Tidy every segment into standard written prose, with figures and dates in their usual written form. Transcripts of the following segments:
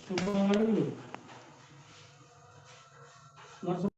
Coba dulu. Langsung.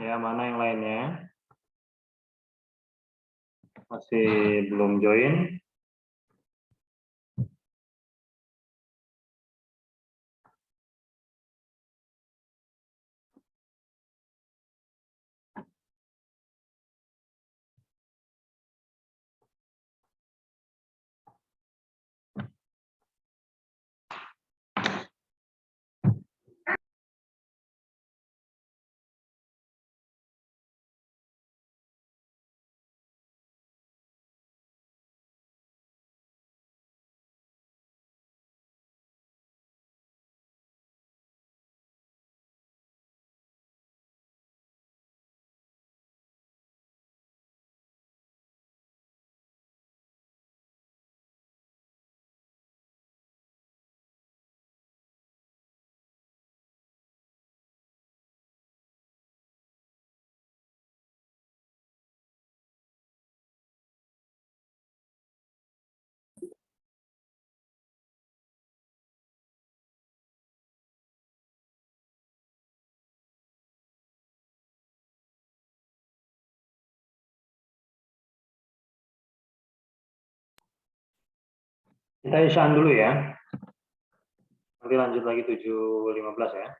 Ya, mana yang lainnya? Masih belum join? Kita isyaan dulu ya. Nanti lanjut lagi 7.15 ya.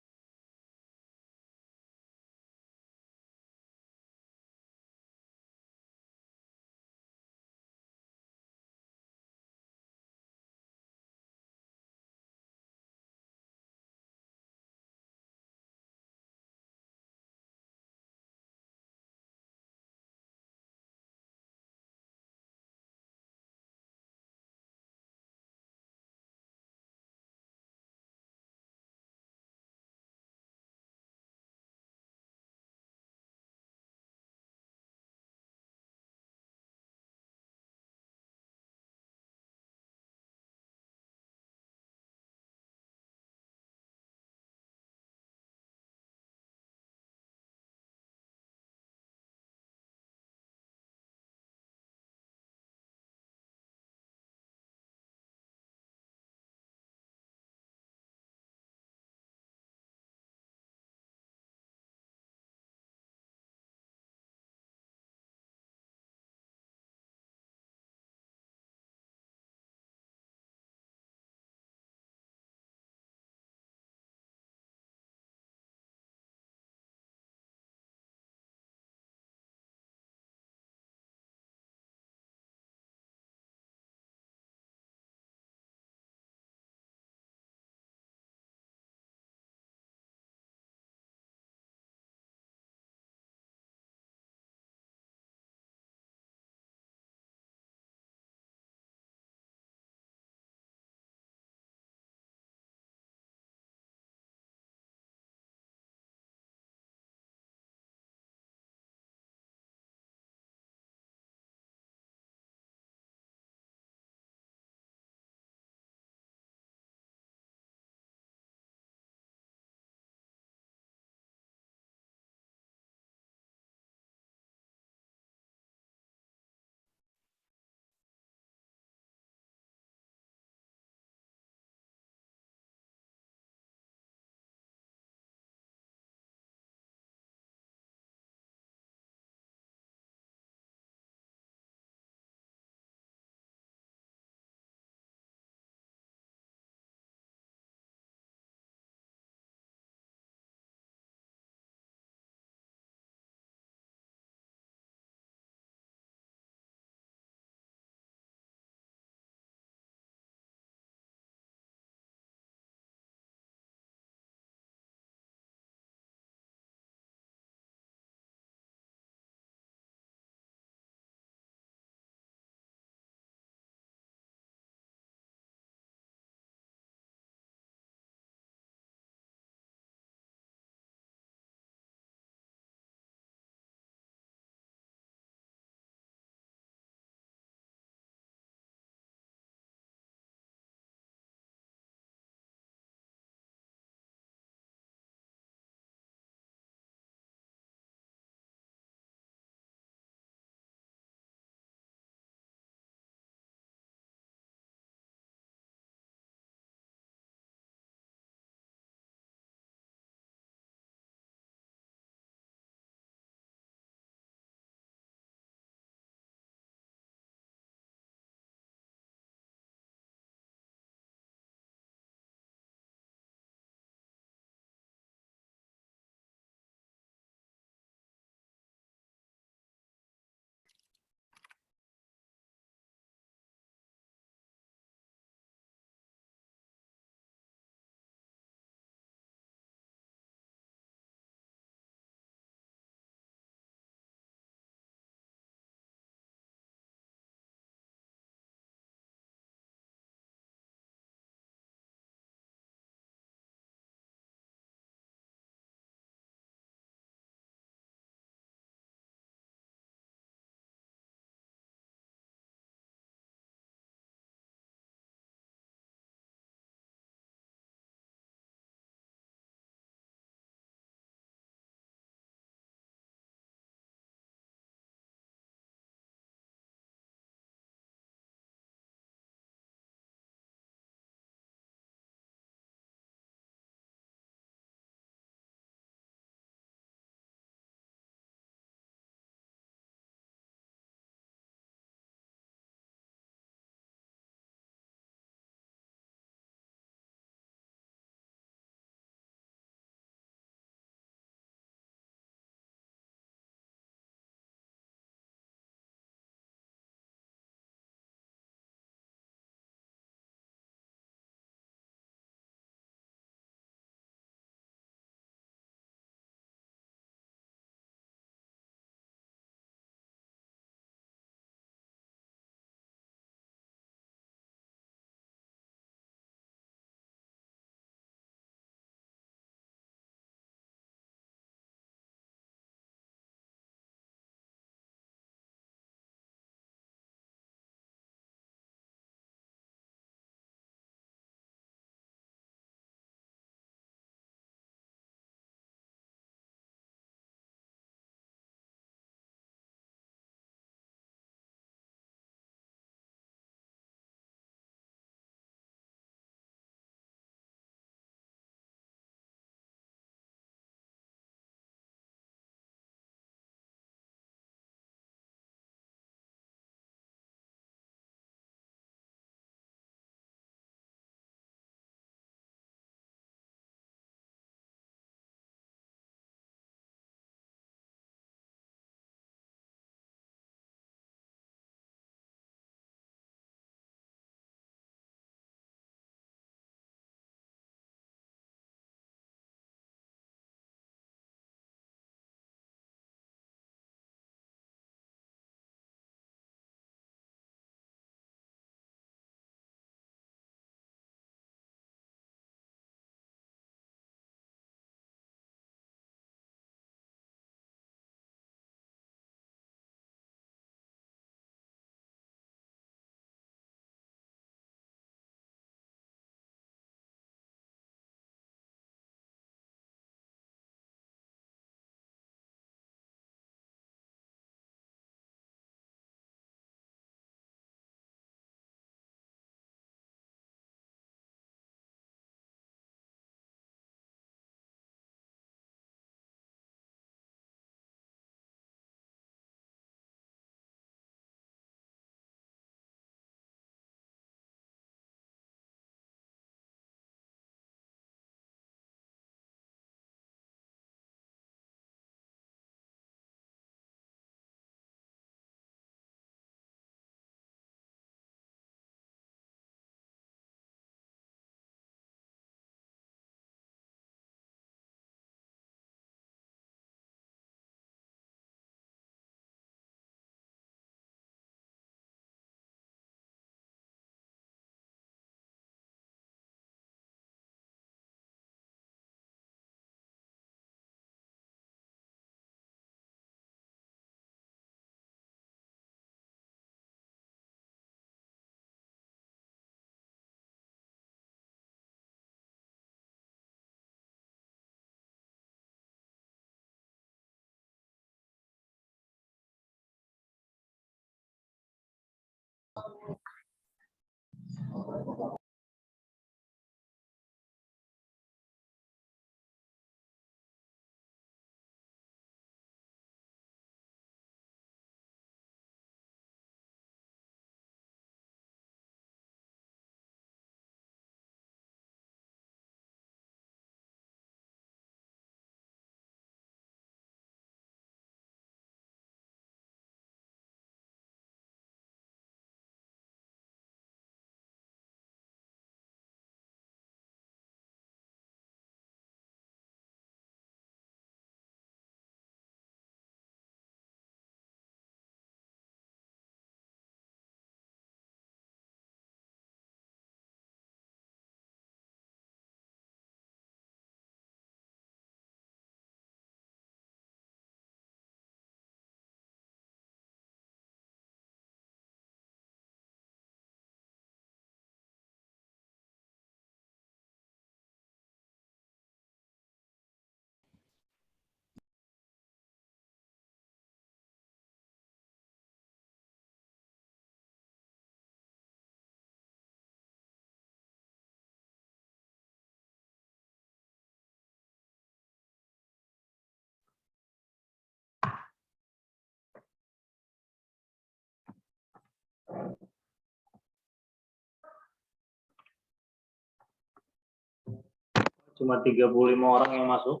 Cuma 35 orang yang masuk.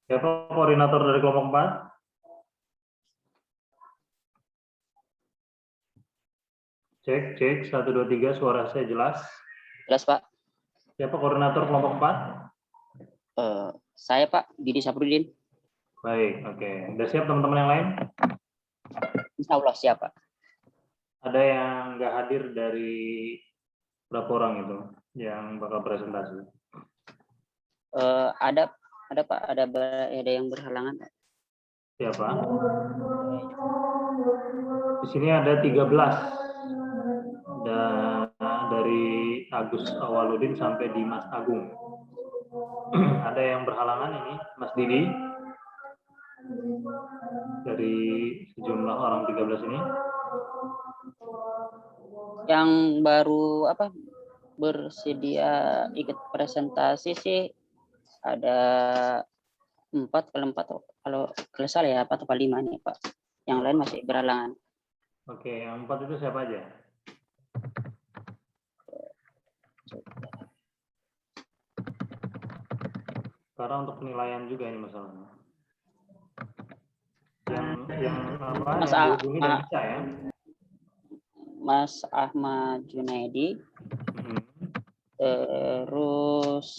Siapa koordinator dari kelompok 4? Cek, 1, 2, 3, suara saya jelas. Jelas, Pak. Siapa koordinator kelompok 4? Saya, Pak, Didi Saprudin. Baik, oke. Udah siap teman-teman yang lain? Insya Allah siap, Pak. Ada yang nggak hadir dari berapa orang itu yang bakal presentasi? Ada Pak, ada yang berhalangan, Pak. Siapa? Di sini ada 13. Dari Agus Awaludin sampai Dimas Agung. Ada yang berhalangan ini, Mas Didi. Dari sejumlah orang 13 ini. Yang baru bersedia ikut presentasi sih ada 4, kalau salah ya 4 atau 5 nih, Pak. Yang lain masih berhalangan. Oke, yang 4 itu siapa aja? Karena untuk penilaian juga ini masalahnya. Yang apa? Mas yang dihubungi dan bisa ya? Mas Ahmad Junaidi. Terus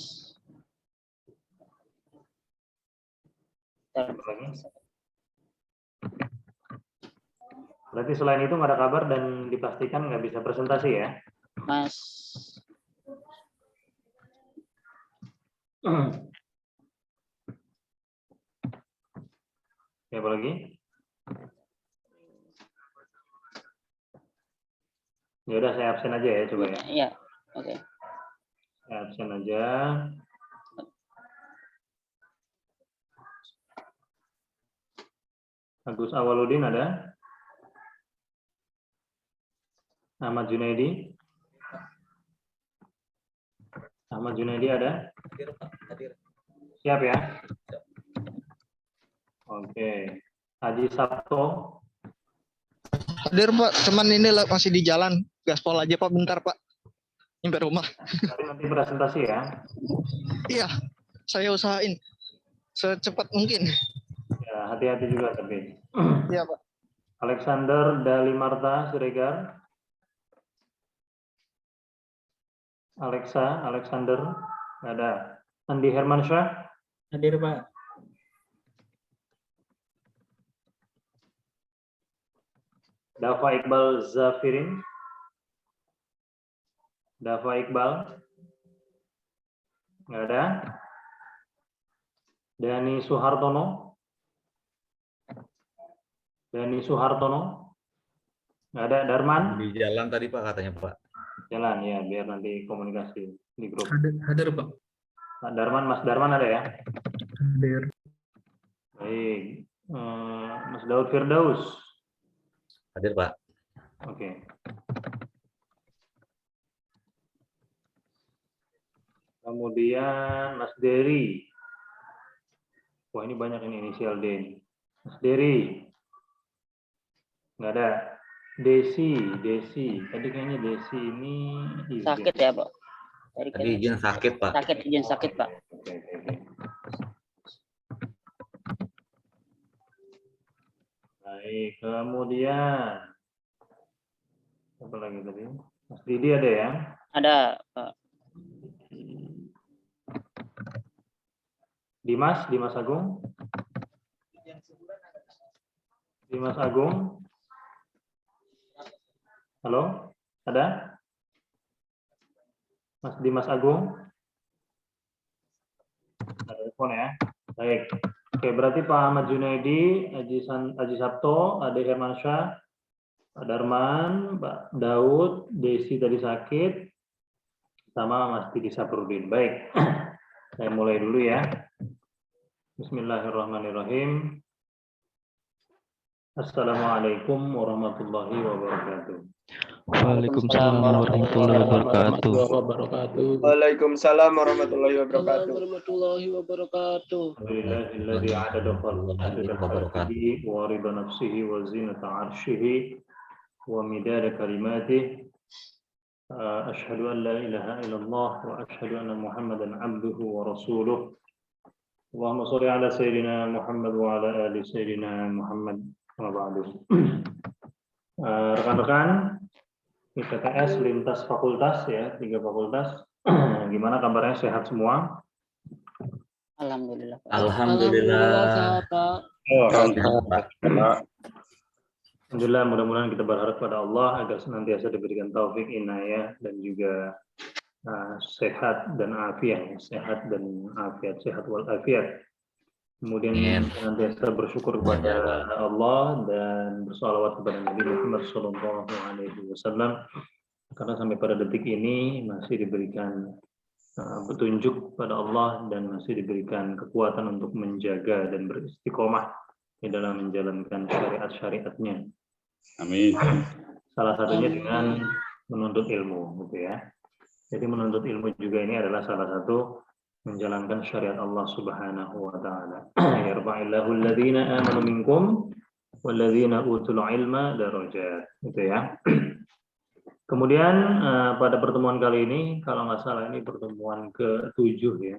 berarti selain itu nggak ada kabar dan dipastikan nggak bisa presentasi ya? Mas Siapa lagi? Ya udah saya absen aja ya, coba ya. Iya, oke. Saya absen aja. Agus Awaludin ada? Ahmad Junaidi? Ahmad Junaidi ada? Hadir. Siap ya? Oke. Haji Sabto? Hadir Pak, cuman ini masih di jalan. Gaspol aja Pak, bentar Pak. Nyampe rumah. Tapi nanti presentasi ya? Iya, saya usahain secepat mungkin. Ya, hati-hati juga tapi. Iya Pak. Alexander Dalimarta Siregar? Alexander? Nggak ada. Andi Hermansyah? Hadir, Pak. Dafa Iqbal Zafirin? Dafa Iqbal? Nggak ada. Dani Suhartono? Nggak ada. Darman? Di jalan tadi Pak katanya Pak. Jalan ya, biar nanti komunikasi di grup. Hadir, Pak. Mas Darman ada ya? Hadir. Baik. Mas Daud Firdaus? Hadir Pak. Oke. Kemudian Mas Dery. Wah, ini banyak ini inisial D. Mas Dery. Nggak ada. Desi. Tadi kayaknya Desi ini izin. Sakit ya, Pak? Tadi izin sakit Pak. Izin sakit, Pak. Oke. Baik, kemudian apa lagi tadi? Mas Didi ada ya? Ada, Pak. Dimas Agung? Dimas Agung? Halo? Ada? Mas Dimas Agung? Ada telepon ya? Baik. Oke, berarti Pak Ahmad Junaidi, Haji Sabto, Ade Hermansyah, Pak Darman, Pak Daud, Desi tadi sakit, sama Mas Didi Saprudin. Baik, saya mulai dulu ya. Bismillahirrahmanirrahim. Assalamualaikum warahmatullahi wabarakatuh. Waalaikumsalam warahmatullahi wabarakatuh. Waalaikumsalam warahmatullahi wabarakatuh. Alhamdulillahilladzi adada khalqihi wa rida nafsihi wa zinata arshihi ومداد كلماته أشهد أن لا إله إلا الله وأشهد أن محمدا عبده ورسوله اللهم صل على سيدنا محمد وعلى آل سيدنا Muhammad. Rekan-rekan IPTS lintas fakultas ya, 3 fakultas. Gimana kabarnya, sehat semua? Alhamdulillah, Pak. Alhamdulillah. Alhamdulillah, mudah-mudahan kita berharap pada Allah agar senantiasa diberikan taufik, inayah, dan juga sehat dan afiat, sehat walafiat. Kemudian senantiasa bersyukur kepada Allah dan bersalawat kepada Nabi Muhammad SAW, karena sampai pada detik ini masih diberikan petunjuk pada Allah dan masih diberikan kekuatan untuk menjaga dan beristiqomah di dalam menjalankan syariat-syariatnya. Amin. Salah satunya dengan menuntut ilmu, gitu ya. Jadi menuntut ilmu juga ini adalah salah satu menjalankan syariat Allah Subhanahu wa taala. Yarfa'illahu alladhina amanu minkum walladzina utul ilma darajat, gitu ya. Kemudian pada pertemuan kali ini, kalau nggak salah ini pertemuan ke-7 ya.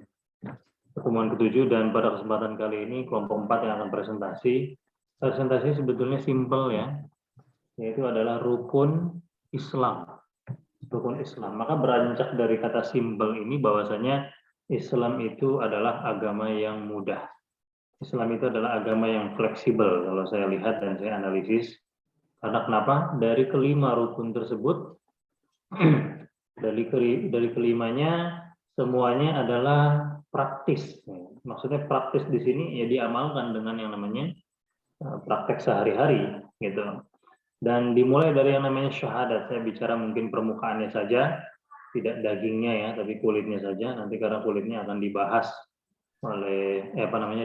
Pertemuan ke-7, dan pada kesempatan kali ini kelompok 4 yang akan presentasi. Presentasi sebetulnya simpel ya, yaitu adalah rukun Islam. Rukun Islam. Maka beranjak dari kata simpel ini bahwasanya Islam itu adalah agama yang mudah. Islam itu adalah agama yang fleksibel kalau saya lihat dan saya analisis. Karena kenapa? Dari kelima rukun tersebut, dari kelimanya semuanya adalah praktis. Maksudnya praktis di sini ya diamalkan dengan yang namanya praktek sehari-hari gitu. Dan dimulai dari yang namanya syahadat. Saya bicara mungkin permukaannya saja, tidak dagingnya ya, tapi kulitnya saja. Nanti karena kulitnya akan dibahas oleh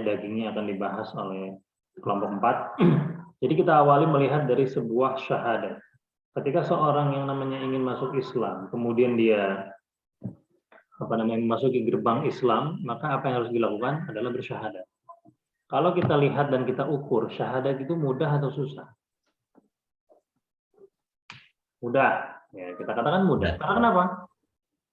dagingnya akan dibahas oleh kelompok 4. Jadi kita awali melihat dari sebuah syahadat. Ketika seorang yang namanya ingin masuk Islam, kemudian dia memasuki gerbang Islam, maka apa yang harus dilakukan adalah bersyahadat. Kalau kita lihat dan kita ukur, syahadat itu mudah atau susah? Mudah. Ya, kita katakan mudah. Karena kenapa?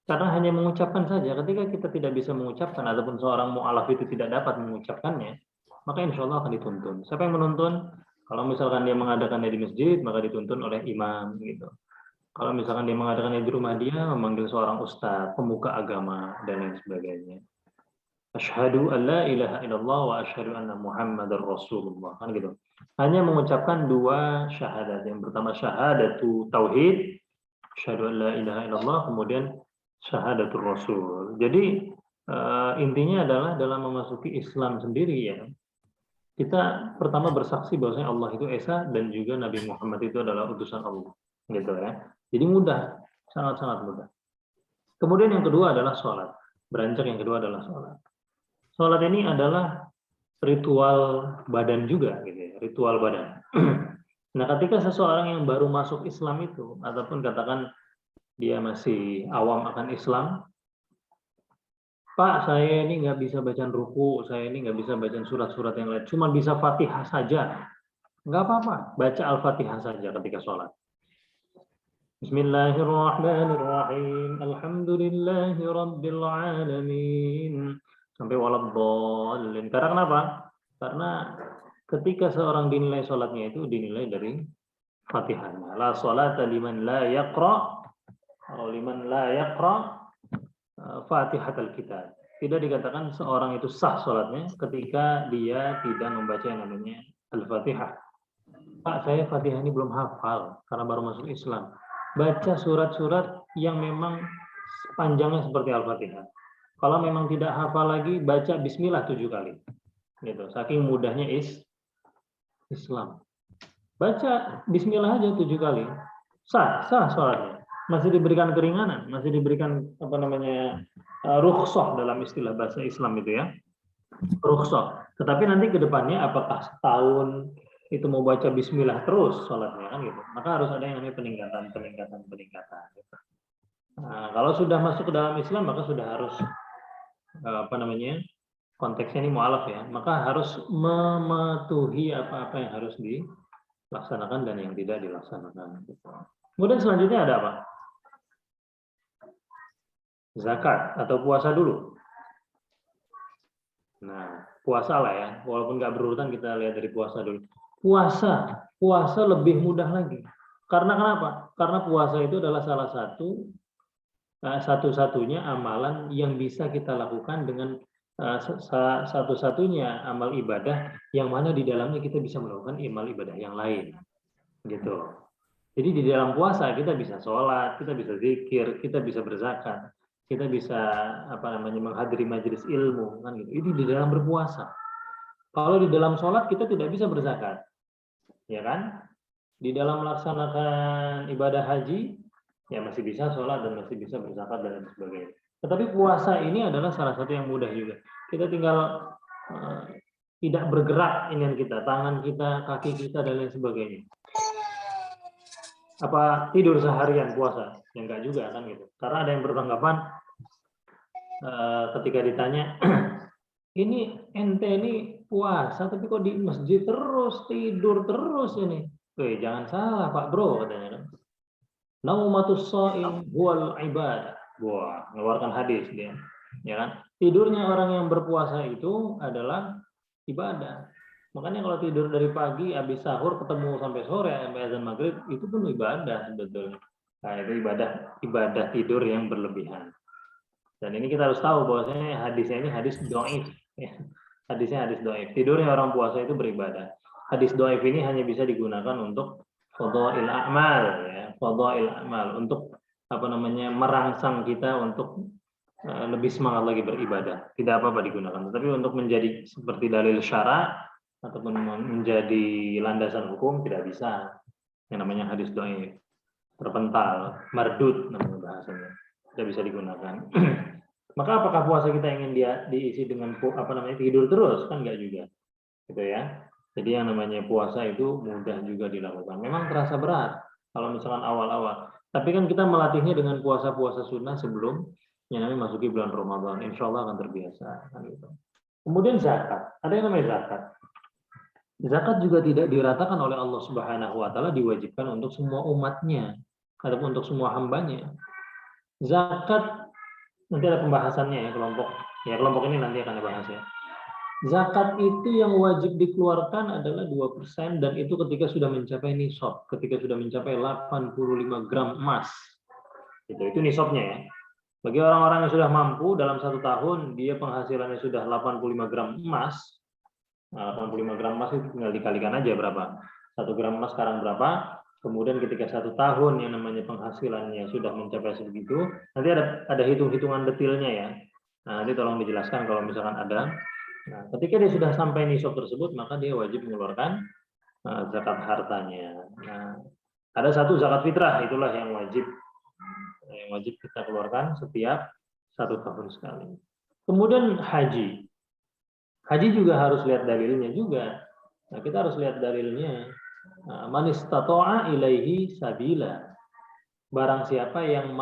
Karena hanya mengucapkan saja. Ketika kita tidak bisa mengucapkan ataupun seorang mu'alaf itu tidak dapat mengucapkannya, maka insya Allah akan dituntun. Siapa yang menuntun? Kalau misalkan dia mengadakannya di masjid, maka dituntun oleh imam gitu. Kalau misalkan dia mengadakannya di rumah dia, memanggil seorang ustadz, pemuka agama, dan lain sebagainya. Asyhadu an la ilaha illallah wa asyhadu anna Muhammadar Rasulullah. Kan gitu. Hanya mengucapkan 2 syahadat. Yang pertama syahadatu tauhid, asyhadu an la ilaha illallah, kemudian syahadatul Rasul. Jadi intinya adalah dalam memasuki Islam sendiri ya, kita pertama bersaksi bahwasanya Allah itu Esa dan juga Nabi Muhammad itu adalah utusan Allah, gitu ya. Jadi mudah, sangat-sangat mudah. Kemudian yang kedua adalah sholat. Beranjak yang kedua adalah sholat. Sholat ini adalah ritual badan juga, gitu ya, ritual badan. Nah, ketika seseorang yang baru masuk Islam itu, ataupun katakan dia masih awam akan Islam, Pak, saya ini nggak bisa bacaan ruku, saya ini nggak bisa bacaan surat-surat yang lain, cuma bisa Fatihah saja. Nggak apa-apa, baca Al-Fatihah saja ketika sholat. Bismillahirrahmanirrahim. Alhamdulillahi rabbil alamin. Sampai waladhdallin. Karena kenapa? Karena ketika seorang dinilai sholatnya itu dinilai dari Fatihahnya. La sholata liman la yaqra, atau liman la yaqra Fatihatul Kitab. Tidak dikatakan seorang itu sah sholatnya ketika dia tidak membaca yang namanya Al-Fatihah. Pak, saya Fatihah ini belum hafal karena baru masuk Islam. Baca surat-surat yang memang panjangnya seperti Al-Fatihah. Kalau memang tidak hafal lagi, baca Bismillah 7 kali. Gitu. Saking mudahnya Islam. Baca Bismillah aja 7 kali. Sah sholatnya. Masih diberikan keringanan, masih diberikan rukhsah dalam istilah bahasa Islam itu ya. Rukhsah. Tetapi nanti ke depannya apakah setahun itu mau baca Bismillah terus sholatnya kan gitu. Maka harus ada yang namanya peningkatan. Gitu. Nah, kalau sudah masuk ke dalam Islam maka sudah harus konteksnya ini mu'alaf ya, maka harus mematuhi apa-apa yang harus dilaksanakan dan yang tidak dilaksanakan. Kemudian selanjutnya ada apa? Zakat atau puasa dulu. Nah, puasa lah ya, walaupun nggak berurutan kita lihat dari puasa dulu. Puasa lebih mudah lagi. Karena kenapa? Karena puasa itu adalah salah satu-satunya amalan yang bisa kita lakukan dengan satu-satunya amal ibadah yang mana di dalamnya kita bisa melakukan amal ibadah yang lain, gitu. Jadi di dalam puasa kita bisa sholat, kita bisa zikir, kita bisa berzakat, kita bisa menghadiri majelis ilmu, kan gitu. Itu di dalam berpuasa. Kalau di dalam sholat kita tidak bisa berzakat, ya kan? Di dalam melaksanakan ibadah haji, ya masih bisa sholat dan masih bisa berzakat dan lain sebagainya. Tetapi puasa ini adalah salah satu yang mudah juga. Kita tinggal tidak bergerak inian kita, tangan kita, kaki kita dan lain sebagainya. Apa tidur seharian puasa? Ya enggak juga kan gitu. Karena ada yang beranggapan ketika ditanya, ini ente ini puasa tapi kok di masjid terus, tidur terus ini. Jangan salah Pak Bro katanya kan. Naumatus shaim huwal ibadah. Wah, mengeluarkan hadis dia. Ya kan? Tidurnya orang yang berpuasa itu adalah ibadah. Makanya kalau tidur dari pagi habis sahur ketemu sampai sore sampai azan maghrib itu pun ibadah sebetulnya. Nah, itu ibadah tidur yang berlebihan. Dan ini kita harus tahu bahwasanya hadisnya ini hadis dhaif. Ya. Hadisnya hadis dhaif. Tidurnya orang puasa itu beribadah. Hadis dhaif ini hanya bisa digunakan untuk fadhail a'mal ya, fadhail a'mal untuk merangsang kita untuk lebih semangat lagi beribadah. Tidak apa-apa digunakan. Tapi untuk menjadi seperti dalil syara ataupun menjadi landasan hukum tidak bisa. Yang namanya hadis dhaif, terpental, mardud namanya bahasanya, tidak bisa digunakan. Maka apakah puasa kita ingin diisi dengan tidur terus? Kan enggak juga, gitu ya. Jadi yang namanya puasa itu mudah juga dilakukan. Memang terasa berat kalau misalkan awal-awal. Tapi kan kita melatihnya dengan puasa-puasa sunnah sebelum yang namanya masuki bulan Ramadan. Insya Allah akan terbiasa. Kan gitu. Kemudian zakat. Ada yang namanya zakat. Zakat juga tidak diratakan oleh Allah Subhanahu wa taala, diwajibkan untuk semua umatnya ataupun untuk semua hambanya. Zakat nanti ada pembahasannya ya, kelompok ini nanti akan dibahas ya. Zakat itu yang wajib dikeluarkan adalah 2% dan itu ketika sudah mencapai nisab, ketika sudah mencapai 85 gram emas. Itu nisabnya ya. Bagi orang-orang yang sudah mampu dalam 1 tahun dia penghasilannya sudah 85 gram emas. 85 gram emas itu tinggal dikalikan aja berapa. 1 gram emas sekarang berapa? Kemudian ketika 1 tahun yang namanya penghasilannya sudah mencapai sebegitu, nanti ada hitung-hitungan detailnya ya. Nah, nanti tolong dijelaskan kalau misalkan ada. Nah, ketika dia sudah sampai nisab tersebut, maka dia wajib mengeluarkan zakat hartanya. Nah, ada satu zakat fitrah, itulah yang wajib kita keluarkan setiap 1 tahun sekali. Kemudian haji. Haji juga harus lihat dalilnya juga. Nah, kita harus lihat dalilnya. Man istata'a ilaihi sabila. Barang siapa yang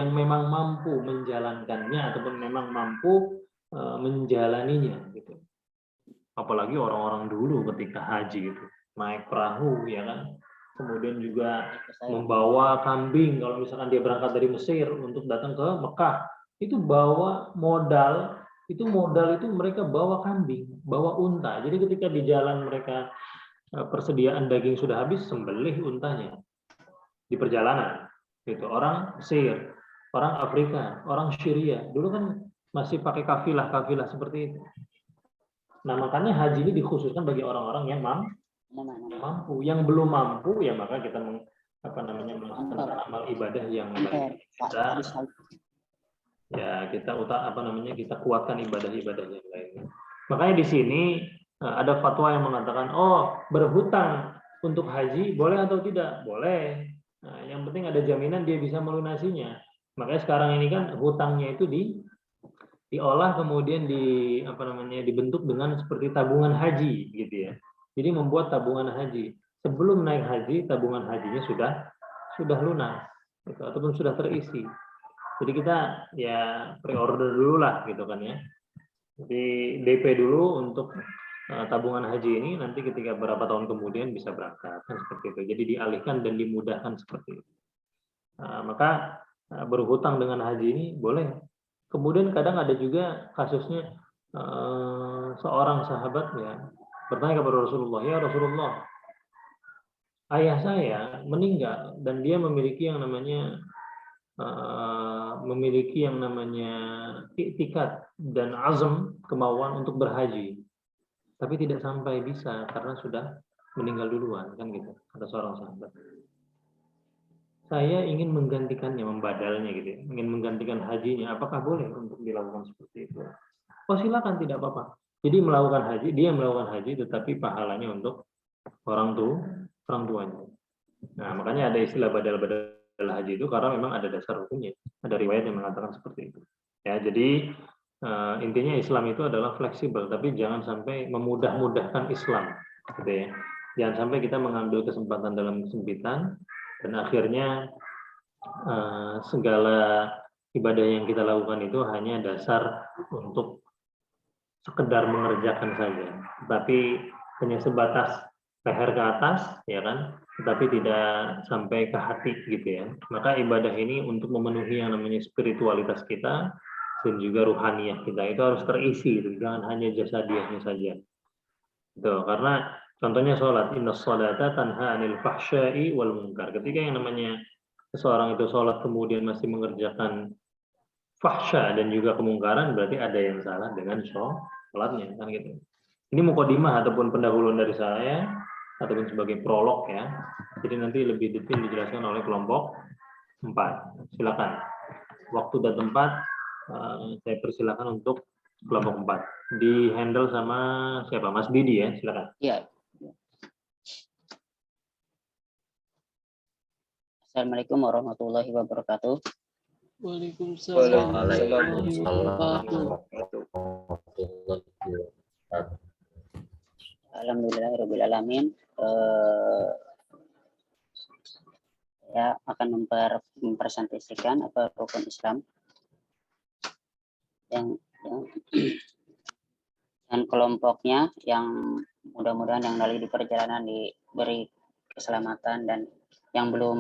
memang mampu menjalankannya ataupun memang mampu menjalaninya gitu. Apalagi orang-orang dulu ketika haji gitu, naik perahu ya kan. Kemudian juga membawa kambing kalau misalkan dia berangkat dari Mesir untuk datang ke Mekah, itu bawa modal itu mereka bawa kambing, bawa unta. Jadi ketika di jalan mereka persediaan daging sudah habis, sembelih untanya di perjalanan. Gitu. Orang Mesir, orang Afrika, orang Syria, dulu kan masih pakai kafilah seperti itu. Nah, makanya haji ini dikhususkan bagi orang-orang yang mampu. Yang belum mampu ya maka kita melakukan amal ibadah yang baik. Kita kuatkan ibadah-ibadah yang lain. Makanya di sini ada fatwa yang mengatakan, berhutang untuk haji boleh atau tidak? Boleh. Nah, yang penting ada jaminan dia bisa melunasinya. Makanya sekarang ini kan hutangnya itu diolah kemudian dibentuk dengan seperti tabungan haji gitu ya. Jadi membuat tabungan haji. Sebelum naik haji, tabungan hajinya sudah lunas gitu, ataupun sudah terisi. Jadi kita ya pre-order dulu lah gitu kan ya. Jadi DP dulu untuk tabungan haji ini nanti ketika berapa tahun kemudian bisa berangkat kan seperti itu. Jadi dialihkan dan dimudahkan seperti itu. Maka berhutang dengan haji ini boleh. Kemudian kadang ada juga kasusnya seorang sahabat ya bertanya kepada Rasulullah, ya Rasulullah, ayah saya meninggal dan dia memiliki yang namanya iktikad dan azam, kemauan untuk berhaji, tapi tidak sampai bisa karena sudah meninggal duluan kan gitu. Ada seorang sahabat, saya ingin menggantikannya, membadalnya gitu ya, ingin menggantikan hajinya, apakah boleh untuk dilakukan seperti itu? Oh silakan, tidak apa-apa. Jadi melakukan haji, dia melakukan haji tetapi pahalanya untuk orang tuanya. Nah, makanya ada istilah badal-badal haji itu karena memang ada dasar hukumnya. Ada riwayat yang mengatakan seperti itu. Ya, jadi intinya Islam itu adalah fleksibel, tapi jangan sampai memudah-mudahkan Islam, gitu ya. Jangan sampai kita mengambil kesempatan dalam kesempitan dan akhirnya segala ibadah yang kita lakukan itu hanya dasar untuk sekedar mengerjakan saja, tapi hanya sebatas leher ke atas, ya kan, tetapi tidak sampai ke hati gitu ya. Maka ibadah ini untuk memenuhi yang namanya spiritualitas kita dan juga ruhaniyah kita itu harus terisi, gitu. Jangan hanya jasadiahnya saja. Gitu. Karena contohnya sholat, inna sholata tanha anil fahsyai wal munkar. Ketika yang namanya seseorang itu sholat kemudian masih mengerjakan fahsya dan juga kemungkaran, berarti ada yang salah dengan sholatnya kan gitu. Ini mukadimah ataupun pendahuluan dari saya ataupun sebagai prolog ya. Jadi nanti lebih detail dijelaskan oleh kelompok 4. Silakan. Waktu dan tempat saya persilakan untuk kelompok 4. Di handle sama siapa? Mas Didi ya, silakan. Iya. Assalamualaikum warahmatullahi wabarakatuh. Waalaikumsalam warahmatullahi wabarakatuh. Alhamdulillahirabbil alamin. Ya akan mempresentasikan apa rukun Islam yang dan kelompoknya yang mudah-mudahan yang lagi di perjalanan diberi keselamatan dan yang belum,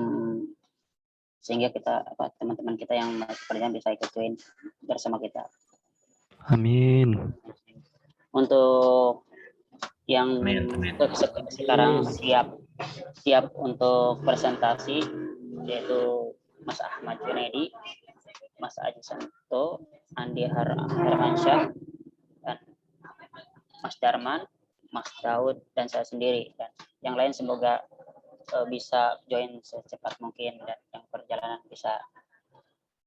sehingga kita teman-teman kita yang masih perjalanan bisa ikutin bersama kita. Amin. Untuk yang sekarang siap untuk presentasi yaitu Mas Ahmad Junaidi, Mas Aji Santo, Andi Hermansyah, dan Mas Darman, Mas Daud, dan saya sendiri. Dan yang lain semoga bisa join secepat mungkin dan yang perjalanan bisa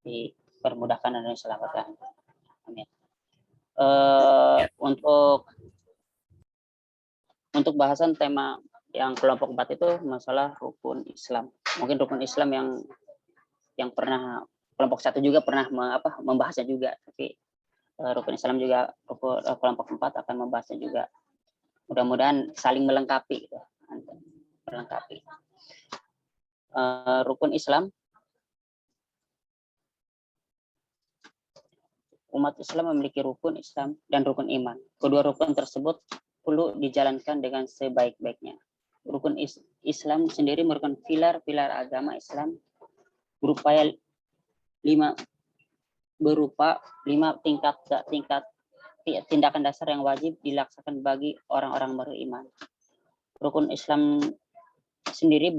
dipermudahkan dan diselamatkan. Amin. Untuk bahasan tema yang kelompok 4 itu masalah rukun Islam. Mungkin rukun Islam yang pernah kelompok 1 juga pernah membahasnya juga, tapi rukun Islam juga kelompok 4 akan membahasnya juga. Mudah-mudahan saling melengkapi gitu. Rukun Islam, umat Islam memiliki rukun Islam dan rukun iman. Kedua rukun tersebut perlu dijalankan dengan sebaik-baiknya. Rukun Islam sendiri merupakan pilar-pilar agama Islam berupa 5 tingkat tindakan dasar yang wajib dilaksanakan bagi orang-orang beriman. Rukun Islam sendiri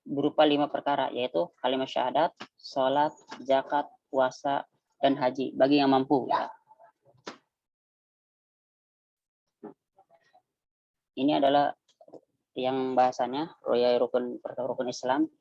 berupa 5 perkara, yaitu kalimat syahadat, sholat, zakat, puasa, dan haji bagi yang mampu. Ya. Ini adalah yang bahasanya rukun Islam.